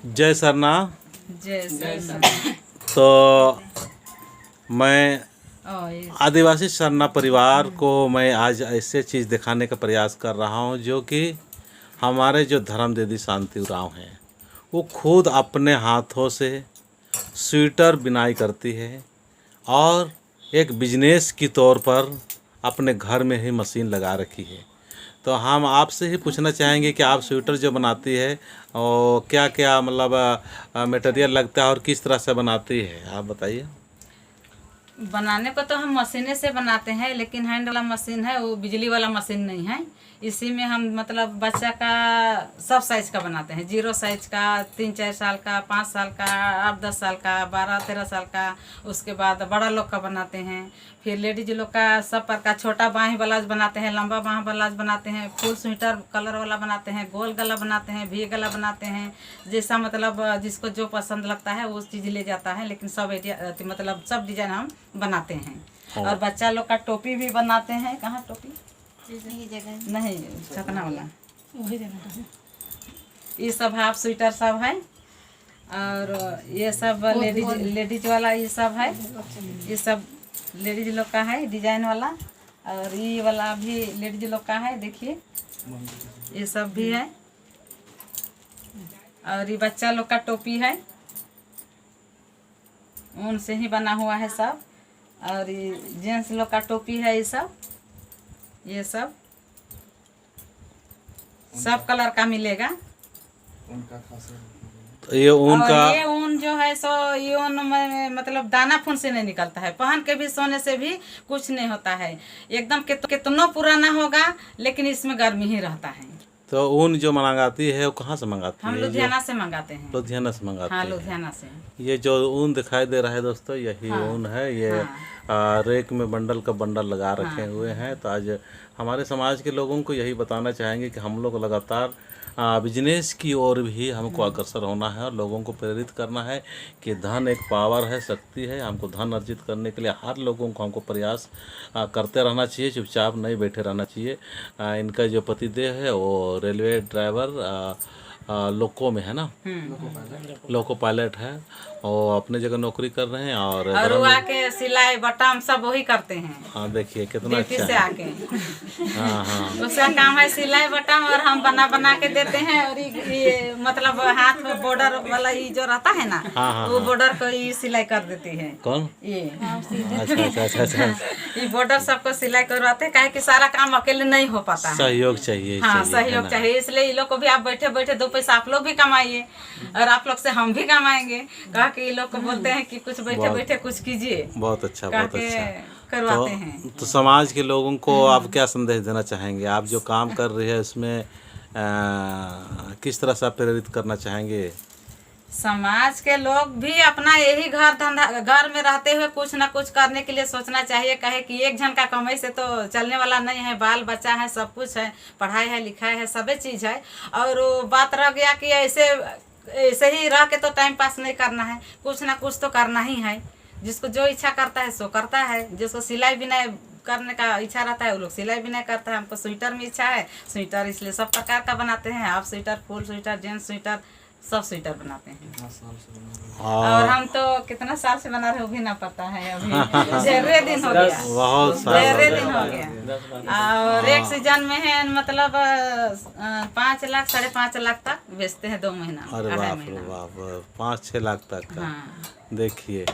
जय सरना। जय सरना। तो मैं आदिवासी सरना परिवार को मैं आज ऐसे चीज़ दिखाने का प्रयास कर रहा हूँ जो कि हमारे जो धर्म दीदी शांति उरांव हैं वो खुद अपने हाथों से स्वेटर बिनाई करती है और एक बिजनेस की तौर पर अपने घर में ही मशीन लगा रखी है। तो हम आपसे ही पूछना चाहेंगे कि आप स्वेटर जो बनाती है और क्या क्या मतलब मटेरियल लगता है और किस तरह से बनाती है, आप बताइए। बनाने को तो हम मशीने से बनाते हैं, लेकिन हैंड वाला मशीन है, वो बिजली वाला मशीन नहीं है। इसी में हम मतलब बच्चा का सब साइज का बनाते हैं, 0 साइज का, 3-4 साल का, 5 साल का, 8-10 साल का, 12-13 साल का। उसके बाद बड़ा लोग का बनाते हैं। फिर लेडीज लोग का सब प्रकार, छोटा बाहीं ब्लाउज बनाते हैं, लंबा बाह ब्लाउज बनाते हैं, फुल स्वेटर कलर वाला बनाते हैं, गोल गला बनाते हैं, वी गला बनाते हैं। जैसा मतलब जिसको जो पसंद लगता है वो चीज़ ले जाता है, लेकिन सब मतलब सब डिजाइन हम बनाते हैं। और बच्चा लोग का टोपी भी बनाते हैं। कहाँ टोपी? नहीं, छकना वाला वही जगह। ये सब हाफ स्वेटर सब है, और ये सब लेडीज वाला ये सब है। ये सब लेडीज लोग का है डिजाइन वाला, और ये वाला भी लेडीज लोग का है। देखिए ये सब भी है। और ये बच्चा लोग का टोपी है, ऊन से ही बना हुआ है सब। और ये जेंट्स लोग का टोपी है। ये सब कलर का मिलेगा। तो ये ऊन और का, ये ऊन जो है सो ये ऊन में मतलब दाना फून से नहीं निकलता है, पहन के भी सोने से भी कुछ नहीं होता है। एकदम कितना पुराना होगा लेकिन इसमें गर्मी ही रहता है। तो ऊन जो मंगाती है वो कहाँ से मंगाती है? हम लुधियाना से मंगाते हैं। लुधियाना से मंगाती हाँ, है। लुधियाना से। ये जो ऊन दिखाई दे रहा है दोस्तों, यही ऊन है। ये रेक में बंडल का बंडल लगा रखे हुए हैं। तो आज हमारे समाज के लोगों को यही बताना चाहेंगे कि हम लोग लगातार बिजनेस की ओर भी हमको अग्रसर होना है और लोगों को प्रेरित करना है कि धन एक पावर है, शक्ति है। हमको धन अर्जित करने के लिए हर लोगों को हमको प्रयास करते रहना चाहिए, चुपचाप नहीं बैठे रहना चाहिए। इनका जो पतिदेव है वो रेलवे ड्राइवर लोको में है ना, लोको पायलट है, और अपने जगह नौकरी कर रहे हैं। और वो आके सिलाई बटन सब वही करते हैं। हाँ, देखिए कितना अच्छा से है। आके हाँ उसका काम है सिलाई बटन, और हम बना के देते हैं। और ये मतलब हाथ में बॉर्डर वाला ये जो रहता है ना, वो बॉर्डर को ये सिलाई कर देती है। कौन? ये अच्छा। ये बॉर्डर सबको सिलाई करवाते हैं, काहे कि सारा काम अकेले नहीं हो पाता है। सहयोग चाहिए। हाँ, सहयोग चाहिए। इसलिए ये लोग को भी आप बैठे बैठे 2 पैसा आप लोग भी कमाइए, और आप लोग से हम भी कमाएंगे। कहा कि ये लोग को बोलते हैं कि कुछ बैठे बैठे कुछ कीजिए। बहुत अच्छा, बहुत अच्छा करवाते हैं। तो समाज के लोगों को आप क्या संदेश देना चाहेंगे? आप जो काम कर रही है उसमें किस तरह से आप प्रेरित करना चाहेंगे? समाज के लोग भी अपना यही घर में रहते हुए कुछ ना कुछ करने के लिए सोचना चाहिए। कहे कि एक जन का कमाई से तो चलने वाला नहीं है। बाल बच्चा है, सब कुछ है, पढ़ाई है, लिखाई है, सभी चीज़ है। और बात रह गया कि ऐसे ही रह के तो टाइम पास नहीं करना है, कुछ ना कुछ तो करना ही है। जिसको जो इच्छा करता है सो करता है। जिसको सिलाई बिनाई करने का इच्छा रहता है वो लोग सिलाई बिनाई करता है। हमको स्वेटर में इच्छा है, स्वेटर इसलिए सब प्रकार का बनाते हैं। Half sweater, full sweater, gents sweater, सब स्वेटर बनाते हैं। और हम तो कितना साल से बना रहे वो भी ना पता है। अभी ढेरे दिन हो गया, ढेरे दिन हो गया। और एक सीजन में है मतलब 5 लाख 5.5 लाख तक बेचते हैं 2 महीना। अरे बाप रे बाप, 5-6 लाख तक का। हाँ। देखिए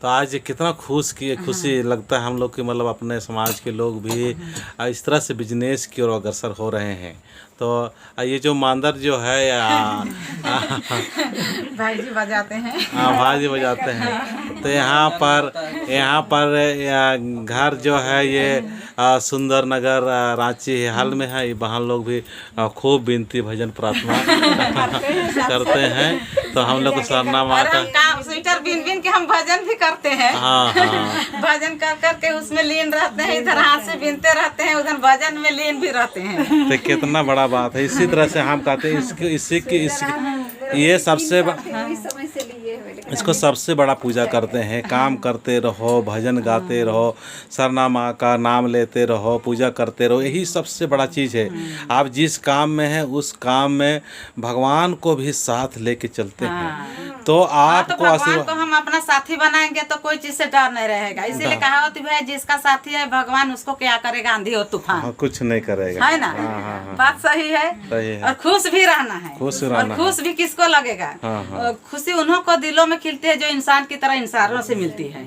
तो आज कितना खुशी लगता है हम लोग की, मतलब अपने समाज के लोग भी इस तरह से बिजनेस की ओर अग्रसर हो रहे हैं। तो ये जो मांदर जो है भाई जी बजाते हैं। हाँ, भाजी बजाते हैं। तो यहाँ पर घर जो है ये सुंदर नगर रांची हाल में है। वहाँ लोग भी खूब विनती भजन प्रार्थना करते हैं। तो हम लोग को सरना माता स्वेटर बिन के हम भजन भी करते हैं। हाँ। भजन कर के उसमें लीन रहते हैं। इधर हाथ से बिनते रहते हैं, उधर भजन में लीन भी रहते हैं। तो कितना बड़ा बात है। इसी तरह से हम कहते हैं ये सबसे इसको सबसे बड़ा पूजा करते हैं। काम करते रहो, भजन गाते रहो, सरना माँ का नाम लेते रहो, पूजा करते रहो, यही सबसे बड़ा चीज़ है। आप जिस काम में हैं उस काम में भगवान को भी साथ लेके चलते हैं तो तो आपको भगवान को हम अपना साथी बनाएंगे तो कोई चीज से डर नहीं रहेगा। इसीलिए कहा होती है जिसका साथी है भगवान उसको क्या करेगा, आंधी और तूफान। हाँ, कुछ नहीं करेगा, है ना। बात सही है, सही है। और खुश भी रहना है, खुश और रहना खुश भी किसको लगेगा। खुशी उन्हों को दिलों में खिलती है जो इंसान की तरह इंसानों से मिलती है।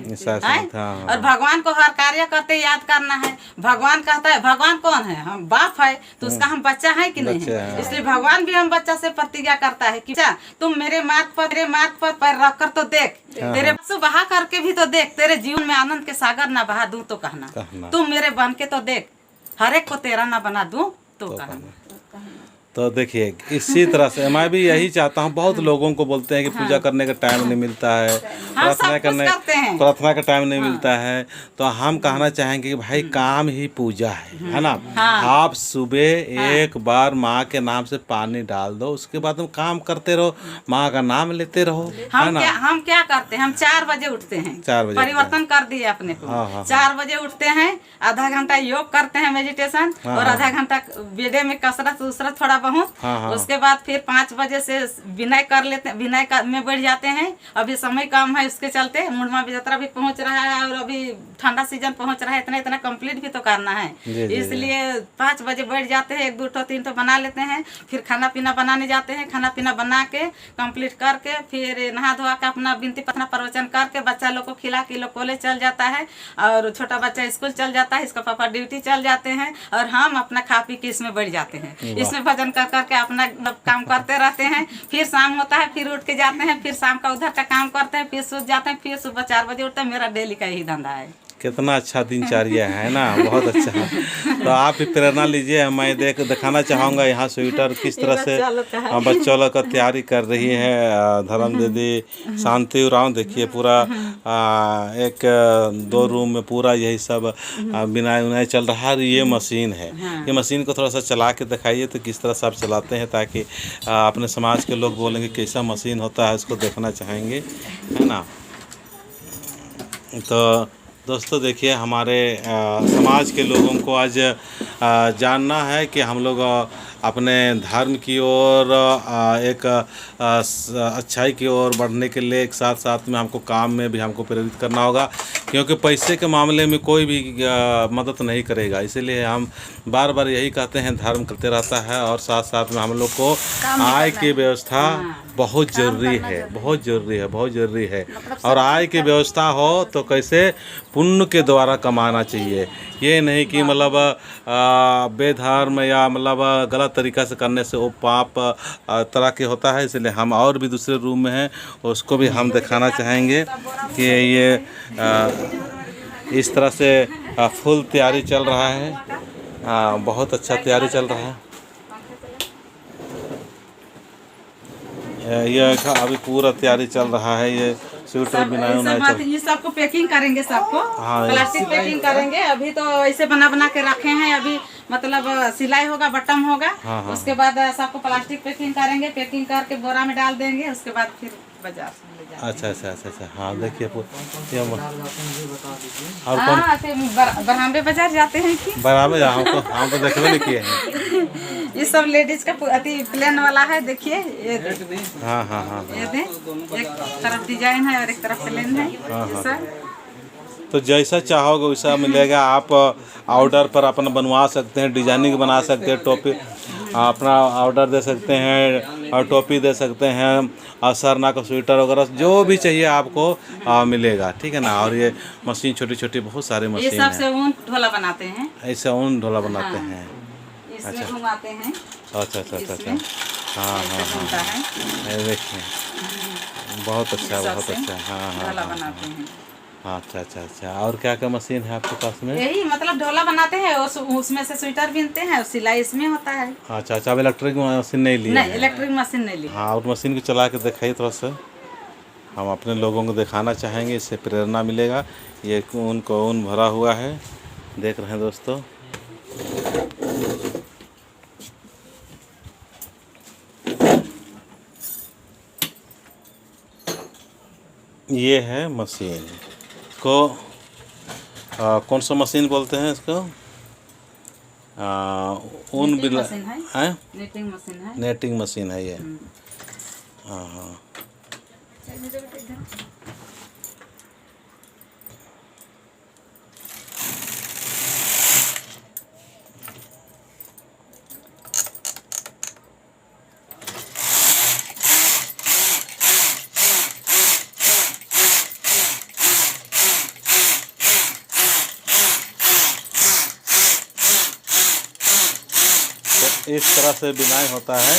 और भगवान को हर कार्य करते याद करना है। भगवान कहता है, भगवान कौन है, हम बाप है तो उसका हम बच्चा है कि नहीं है। इसलिए भगवान भी हम बच्चा से प्रतिज्ञा करता है कि तुम मेरे मार्ग पर पैर रख कर तो देख, तेरे आंसू बहा करके भी तो देख, तेरे जीवन में आनंद के सागर ना बहा दूं तो कहना, तुम मेरे बन के तो देख, हर एक को तेरा ना बना दूं तो कहना। तो देखिए इसी तरह से मैं भी यही चाहता हूँ। बहुत लोगों को बोलते हैं कि पूजा करने का टाइम नहीं मिलता है, प्रार्थना का टाइम नहीं मिलता है, तो हम कहना चाहेंगे कि भाई काम ही पूजा है ना। आप सुबह एक बार माँ के नाम से पानी डाल दो, उसके बाद हम काम करते रहो, माँ का नाम लेते रहो, है ना। हम क्या करते हैं, हम 4 बजे उठते हैं, 4 बजे परिवर्तन कर दिए अपने को। 4 बजे उठते हैं, आधा घंटा योग करते हैं मेडिटेशन, और आधा घंटा बेडे में कसरत उसरत थोड़ा बहुत। उसके बाद फिर 5 बजे से विनय कर लेते हैं, विनय में बैठ जाते हैं। अभी समय कम है उसके चलते, मुंडमा बिजतरा भी पहुंच रहा है और अभी ठंडा सीजन पहुंच रहा है, इतना इतना कंप्लीट भी तो करना है। इसलिए 5 बजे बैठ जाते हैं, 1 2 3 तो बना लेते हैं। फिर खाना पीना बनाने जाते हैं, खाना पीना बना के कंप्लीट करके फिर नहा धोआ के अपना विनती प्रार्थना प्रवचन करके बच्चा लोग को खिला के लोग कॉलेज चल जाता है, और छोटा बच्चा स्कूल चल जाता है, इसका पापा ड्यूटी चल जाते हैं, और हम अपना खा पी के इसमें बैठ जाते हैं। इसमें भजन कर करके अपना काम करते रहते हैं। फिर शाम होता है, फिर उठ के जाते हैं, फिर शाम का उधर का काम करते हैं, फिर सो जाते हैं, फिर सुबह 4 बजे उठते हैं। मेरा डेली का यही धंधा है। कितना अच्छा दिनचर्या है ना, बहुत अच्छा। तो आप भी प्रेरणा लीजिए। मैं दिखाना चाहूँगा यहाँ स्वेटर किस तरह से बच्चों लोग का तैयारी कर रही है धर्म दीदी शांति उरांव। देखिए पूरा 1-2 रूम में पूरा यही सब बिनाई उनाई चल रहा है। ये मशीन है, ये मशीन को थोड़ा सा चला के दिखाइए तो किस तरह से आप चलाते हैं, ताकि अपने समाज के लोग बोलेंगे कैसा मशीन होता है, उसको देखना चाहेंगे, है ना। तो दोस्तों देखिए हमारे समाज के लोगों को आज जानना है कि हम लोग अपने धर्म की ओर एक अच्छाई की ओर बढ़ने के लिए एक साथ साथ में हमको काम में भी हमको प्रेरित करना होगा, क्योंकि पैसे के मामले में कोई भी मदद नहीं करेगा। इसीलिए हम बार बार यही कहते हैं, धर्म करते रहता है और साथ साथ में हम लोग को आय की व्यवस्था बहुत ज़रूरी है, बहुत ज़रूरी है, बहुत ज़रूरी है। और आय की व्यवस्था हो तो कैसे पुण्य के द्वारा कमाना चाहिए, ये नहीं कि मतलब बेधर्म या मतलब गलत तरीक़ा से करने से वो पाप तरह के होता है। इसलिए हम और भी दूसरे रूम में हैं, उसको भी हम दिखाना चाहेंगे कि ये इस तरह से फुल तैयारी चल रहा है, बहुत अच्छा तैयारी चल रहा है। ये अभी पूरा तैयारी चल रहा है, ये स्वेटर बनाए ये सबको पैकिंग करेंगे, सबको प्लास्टिक पैकिंग करेंगे। अभी तो ऐसे बना के रखे हैं, अभी मतलब सिलाई होगा, बटन होगा। उसके बाद सबको प्लास्टिक पैकिंग करेंगे, पैकिंग करके बोरा में डाल देंगे, उसके बाद फिर बाजार से ले जाएंगे। अच्छा। हाँ देखिए बरहाम्बे बाजार जाते हैं कि बराबर हम तो देखने नहीं किए हैं। ये सब लेडीज का अति प्लेन वाला है, देखिए ये। हाँ ये दे, एक तरफ डिजाइन है और एक तरफ प्लेन है। ये तो जैसा चाहोगे वैसा मिलेगा। आप ऑर्डर पर अपना बनवा सकते हैं, डिजाइनिंग बना सकते हैं, टोपी अपना ऑर्डर दे सकते हैं और टोपी दे सकते हैं और सरना का स्वेटर वगैरह जो भी चाहिए आपको मिलेगा, ठीक है ना। और ये मशीन छोटी छोटी बहुत सारे मशीन ये सब से ऊन ढोला बनाते हैं, ऐसे ऊन ढोला बनाते हैं। इसमें घुमाते हैं। अच्छा। हाँ देखिए बहुत अच्छा, बहुत अच्छा। हाँ बनाते हैं। अच्छा। और क्या क्या मशीन है आपके पास में? यही मतलब ढोला बनाते हैं, उसमें से स्वेटर बिनते हैं और सिलाई इसमें होता है। अच्छा। अब इलेक्ट्रिक मशीन नहीं ली? नहीं, इलेक्ट्रिक मशीन नहीं ली। हाँ, और मशीन को चला के दिखाइए थोड़ा सा, हम अपने लोगों को दिखाना चाहेंगे, इससे प्रेरणा मिलेगा। ये ऊन भरा हुआ है, देख रहे हैं दोस्तों। ये है मशीन को कौन सा मशीन बोलते हैं इसको? ऊन नेटिंग बिला मशीन है, हैं? नेटिंग मशीन है। नेटिंग मशीन है ये। हाँ हाँ। इस तरह से बिनाई होता है।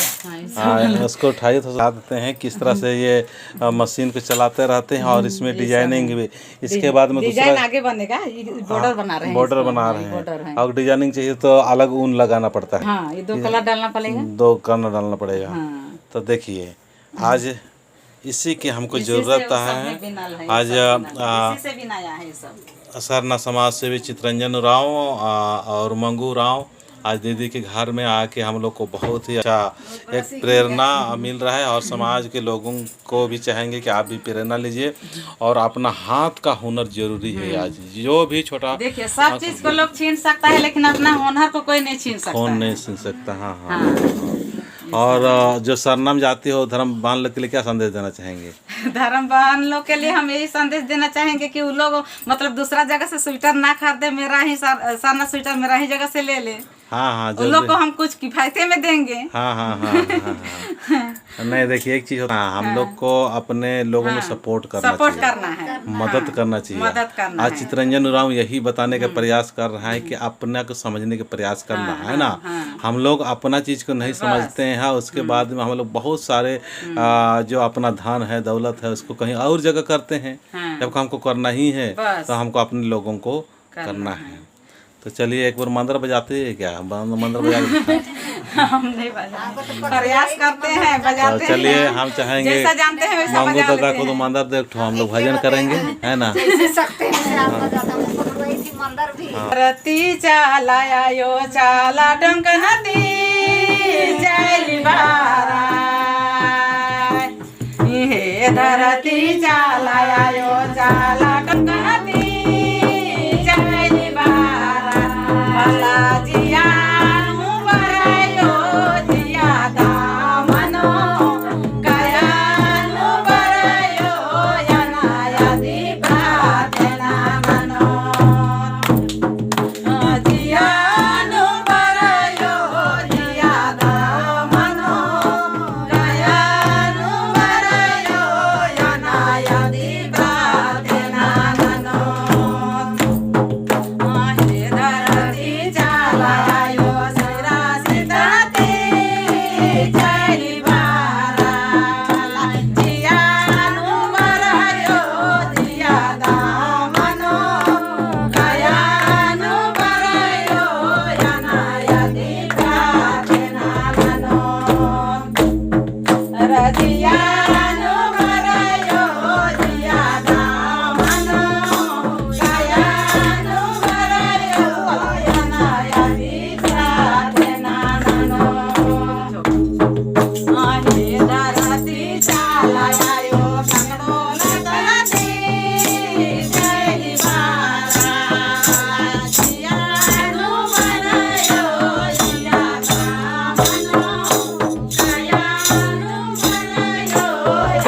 हाँ, इसको उठाइए तो बता देते हैं किस तरह से ये मशीन को चलाते रहते हैं और इसमें डिजाइनिंग भी। इसके बाद में डिजाइन दूसरा आगे बनेगा, बॉर्डर बना रहे हैं, बॉर्डर बना रहे हैं। और डिजाइनिंग चाहिए तो अलग ऊन लगाना पड़ता है। हाँ, ये 2 कलर डालना पड़ेगा। 2 कलर डालना पड़ेगा। हाँ, तो देखिए आज इसी की हमको इसी से ज़रूरत वो सब है। में बिनल है, आज इसी से बिनाया है ये सब। सरना समाज सेवी चितरंजन राव और मंगू राव आज दीदी के घर में आके हम लोग को बहुत ही अच्छा एक प्रेरणा मिल रहा है। और समाज के लोगों को भी चाहेंगे कि आप भी प्रेरणा लीजिए और अपना हाथ का हुनर जरूरी है। आज जो भी छोटा देखिए सब चीज को लोग छीन सकता है लेकिन अपना हुनर को कोई नहीं छीन सकता कौन है। नहीं सुन सकता। हाँ हाँ। और जो सरनाम जाति हो धर्म बांध लोग के लिए क्या संदेश देना चाहेंगे? धर्म बहन लोग के लिए हम यही संदेश देना चाहेंगे कि वो लोग मतलब दूसरा जगह से स्वेटर ना खरीदे, मेरा ही सरना स्वेटर मेरा ही जगह से ले ले। हाँ हाँ उन लोग को हम कुछ किफायते में देंगे। हाँ हाँ हाँ हाँ हाँ। नहीं देखिए एक चीज होता है, हम लोग को अपने लोगों में सपोर्ट करना है, मदद करना चाहिए। मदद करना आज चितरंजन उरांव यही बताने का प्रयास कर रहा है कि अपना को समझने का प्रयास करना है ना। हम लोग अपना चीज को नहीं समझते हैं। उसके बाद में हम लोग बहुत सारे जो अपना धन है दौलत है उसको कहीं और जगह करते हैं। जब हमको करना ही है तो हमको अपने लोगों को करना है। तो चलिए एक बार मंदिर बजाते हैं क्या? मंदिर बजा हम नहीं बजाते, प्रयास करते हैं, बजाते हैं। चलिए हम चाहेंगे जैसा जानते हैं वैसा मंगू बजा दादा लेते को तो हैं। मंदिर देखो हम लोग भजन करेंगे, है ना। धरती चालाया यो चाला डंक नदी चली बारा, हे धरती चालाया यो चाला डंक नदी चली बारा, भला जियानु बरायो जियादा मनो गयानु बरायो याना यदि प्रार्थना मनो, जियानु बरायो जियादा मनो गयानु बरायो याना यदि प्रार्थना मनो, हे धरती चालायो सैरा सीताते चली बारा, जियानु बरायो जियादा मनो गयानु बरायो याना यदि प्रार्थना मनो, रजियानु बरायो जियादा मनो गयानु बरायो याना यदि प्रार्थना मनो, हे धरती चालायो कंगड़ो लगती चली बारा, जियानु बरायो जियादा मनो गयानु बरायो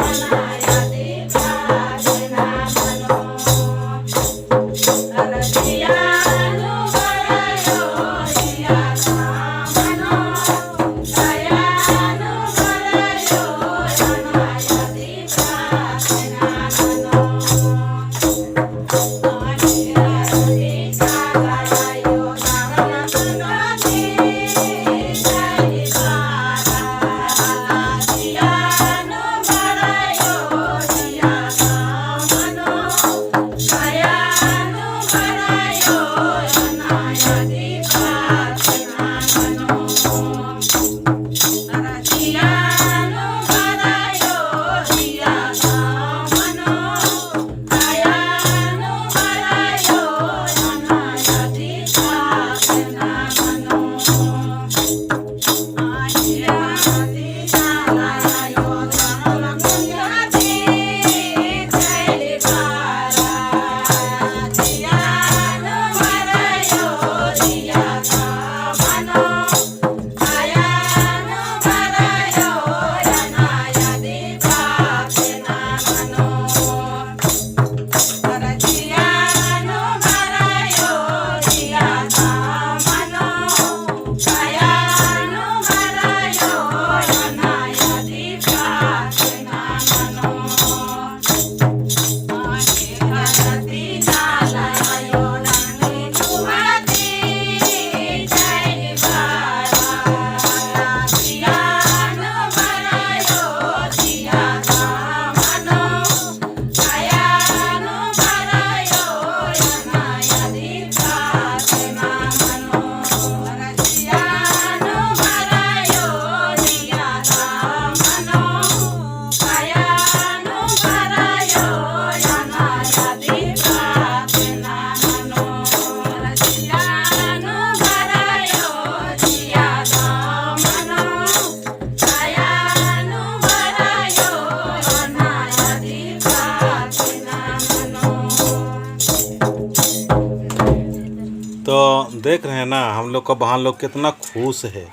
देख रहे हैं ना हम लोग का बहन लोग कितना खुश है,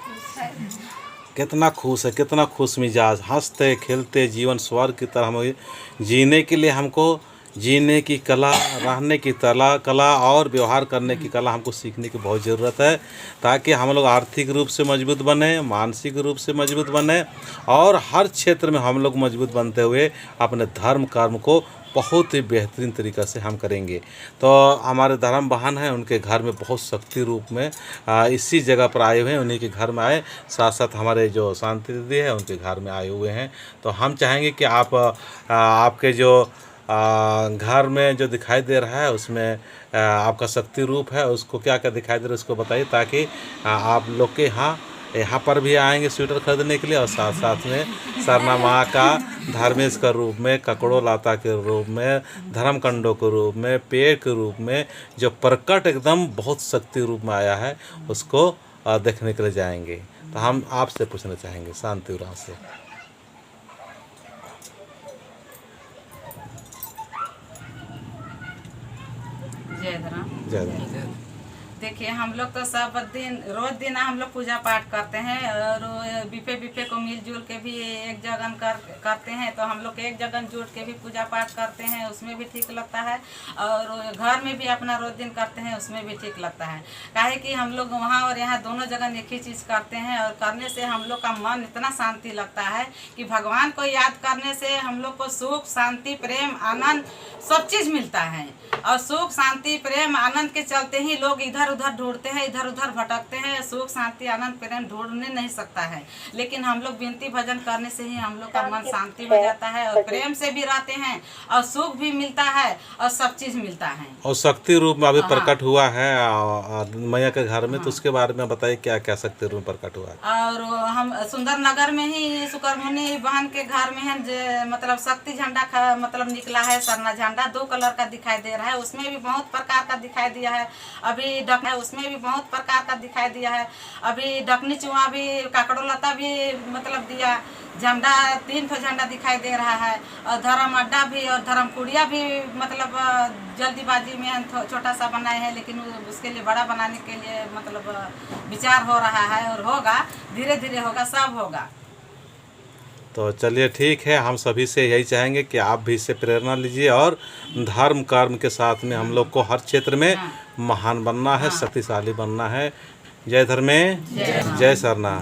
कितना खुश है, कितना खुश मिजाज, हंसते खेलते जीवन स्वर्ग की तरह हमें जीने के लिए, हमको जीने की कला, रहने की कला और व्यवहार करने की कला हमको सीखने की बहुत ज़रूरत है, ताकि हम लोग आर्थिक रूप से मजबूत बने, मानसिक रूप से मजबूत बने और हर क्षेत्र में हम लोग मजबूत बनते हुए अपने धर्म कर्म को बहुत ही बेहतरीन तरीक़ा से हम करेंगे। तो हमारे धर्म बहन हैं, उनके घर में बहुत शक्ति रूप में इसी जगह पर आए हुए हैं, उन्हीं के घर में आए, साथ साथ हमारे जो शांति दीदी है उनके घर में आए हुए हैं। तो हम चाहेंगे कि आप आपके जो घर में जो दिखाई दे रहा है उसमें आपका शक्ति रूप है, उसको क्या क्या दिखाई दे रहा है उसको बताइए, ताकि आप लोग के यहाँ पर भी आएंगे स्वेटर खरीदने के लिए और साथ साथ में सरना माँ का धर्मेश का रूप में, ककड़ों लाता के रूप में, धर्मकंडों के रूप में, पेड़ के रूप में जो प्रकट एकदम बहुत शक्ति रूप में आया है उसको देखने के लिए जाएंगे। तो हम आपसे पूछना चाहेंगे शांति उराव से। जय धर्म। जय धर्म। देखिए हम लोग तो सब रोज दिन हम लोग पूजा पाठ करते हैं और बिफे को मिलजुल के भी एक जगह करते हैं। तो हम लोग एक जगह जुट के भी पूजा पाठ करते हैं, उसमें भी ठीक लगता है, और घर में भी अपना रोज दिन करते हैं उसमें भी ठीक लगता है। काहे कि हम लोग वहाँ और यहाँ दोनों जगह एक ही चीज़ करते हैं और करने से हम लोग का मन इतना शांति लगता है कि भगवान को याद करने से हम लोग को सुख शांति प्रेम आनंद सब चीज़ मिलता है। और सुख शांति प्रेम आनंद के चलते ही लोग इधर उधर ढूंढते हैं, इधर उधर भटकते हैं। सुख शांति आनंद प्रेम ढूंढने नहीं सकता है, लेकिन हम लोग विनती भजन करने से ही हम लोग का मन शांति हो जाता है और प्रेम से भी रहते हैं और सुख भी मिलता है और सब चीज मिलता है। और शक्ति रूप में अभी प्रकट हुआ है मैया के घर में, तो उसके बारे में बताइए क्या क्या शक्ति रूप में प्रकट हुआ। और हम सुंदर नगर में ही सुकरमुनि बहन के घर में है, मतलब शक्ति झंडा मतलब निकला है, सरना झंडा 2 कलर का दिखाई दे रहा है, उसमें भी बहुत प्रकार का दिखाई दिया है। अभी है उसमें भी बहुत प्रकार का दिखाई दिया है। अभी डकनी चुहा भी, काकड़ो लता भी मतलब दिया, झंडा 3 ठो झंडा दिखाई दे रहा है। और धर्म अड्डा भी और धर्म कुड़िया भी मतलब जल्दीबाजी में हम छोटा सा बनाए हैं, लेकिन उसके लिए बड़ा बनाने के लिए मतलब विचार हो रहा है और होगा, धीरे धीरे होगा, सब होगा। तो चलिए ठीक है, हम सभी से यही चाहेंगे कि आप भी इससे प्रेरणा लीजिए और धर्म कर्म के साथ में हम लोग को हर क्षेत्र में महान बनना है, शक्तिशाली बनना है। जय धर्मे, जय सरना।